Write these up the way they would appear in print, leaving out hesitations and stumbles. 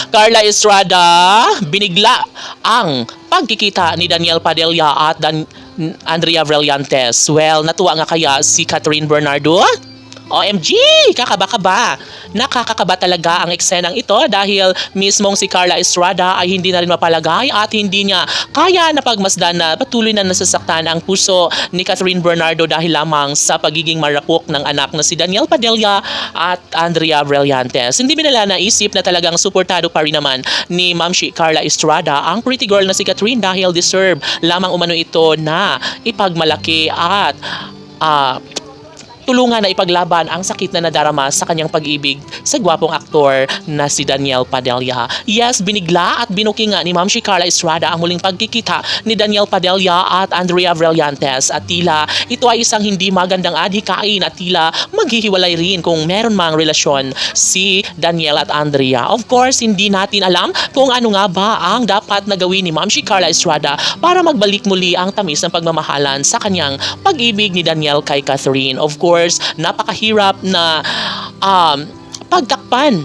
Carla Estrada, binigla ang pagkikita ni Daniel Padilla at Andrea Brillantes. Well, natuwa nga kaya si Catherine Bernardo? OMG! Kakaba-kaba! Nakakakaba talaga ang eksenang ito dahil mismong si Carla Estrada ay hindi na rin mapalagay at hindi niya kaya na pagmasdan na patuloy na nasasaktan ang puso ni Catherine Bernardo dahil lamang sa pagiging marapok ng anak na si Daniel Padilla at Andrea Brillantes. Hindi nila naisip na talagang suportado pa rin naman ni Ma'am Carla Estrada ang pretty girl na si Catherine dahil deserve lamang umano ito na ipagmalaki at tulungan na ipaglaban ang sakit na nadarama sa kanyang pag-ibig sa gwapong aktor na si Daniel Padilla. Yes, binigla at binuki nga ni Ma'am Carla Estrada ang muling pagkikita ni Daniel Padilla at Andrea Brillantes at tila ito ay isang hindi magandang adhikain at tila maghihiwalay rin kung meron mang relasyon si Daniel at Andrea. Of course, hindi natin alam kung ano nga ba ang dapat na gawin ni Ma'am Carla Estrada para magbalik muli ang tamis ng pagmamahalan sa kanyang pag-ibig ni Daniel kay Catherine. Of course, napakahirap na pagtakpan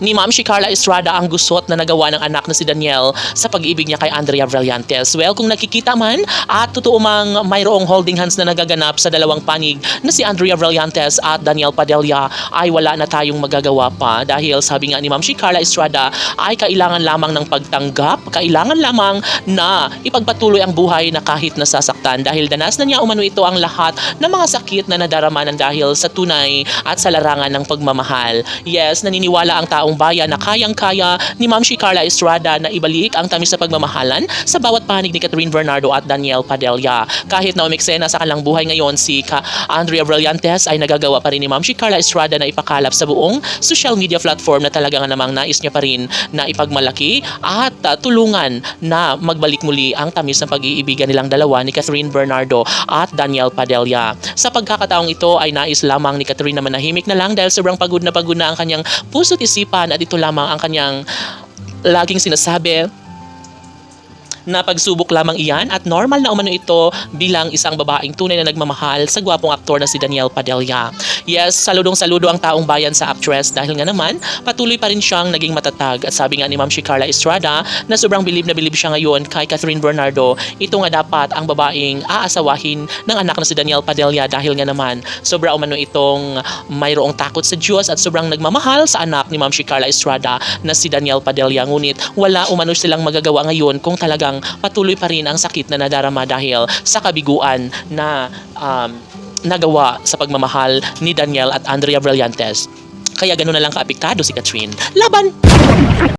ni Ma'am Carla Estrada ang gusot na nagawa ng anak na si Daniel sa pag-ibig niya kay Andrea Brillantes. Well, kung nakikita man at totoo mang mayroong holding hands na nagaganap sa dalawang panig na si Andrea Brillantes at Daniel Padilla ay wala na tayong magagawa pa dahil sabi nga ni Ma'am Carla Estrada ay kailangan lamang ng pagtanggap, kailangan lamang na ipagpatuloy ang buhay na kahit nasasaktan dahil danas na niya umano ito ang lahat ng mga sakit na nadarama ng dahil sa tunay at sa larangan ng pagmamahal. Yes, naniniwala ang taong bayan na kayang-kaya ni Ma'am Carla Estrada na ibalik ang tamis na pagmamahalan sa bawat panig ni Catherine Bernardo at Daniel Padilla. Kahit na umiksena sa kanilang buhay ngayon si Andrea Brillantes ay nagagawa pa rin ni Ma'am Carla Estrada na ipakalap sa buong social media platform na talaga nga namang nais niya pa rin na ipagmalaki at tulungan na magbalik muli ang tamis ng pag-iibigan nilang dalawa ni Catherine Bernardo at Daniel Padilla. Sa pagkakataong ito ay nais lamang ni Catherine na manahimik na lang dahil sobrang pagod na ang kanyang puso't isipan at ito lamang ang kanyang laging sinasabi na pagsubok lamang iyan at normal na umano ito bilang isang babaeng tunay na nagmamahal sa gwapong aktor na si Daniel Padilla. Yes, saludong-saludo ang taong bayan sa actress dahil nga naman patuloy pa rin siyang naging matatag at sabi nga ni Ma'am Carla Estrada na sobrang bilib na bilib siya ngayon kay Catherine Bernardo. Ito nga dapat ang babaeng aasawahin ng anak na si Daniel Padilla dahil nga naman sobra umano itong mayroong takot sa Diyos at sobrang nagmamahal sa anak ni Ma'am Carla Estrada na si Daniel Padilla. Ngunit wala umano silang magagawa ngayon kung talagang patuloy pa rin ang sakit na nadarama dahil sa kabiguan na nagawa sa pagmamahal ni Daniel at Andrea Brillantes. Kaya gano'n na lang kaapektado si Catherine. Laban!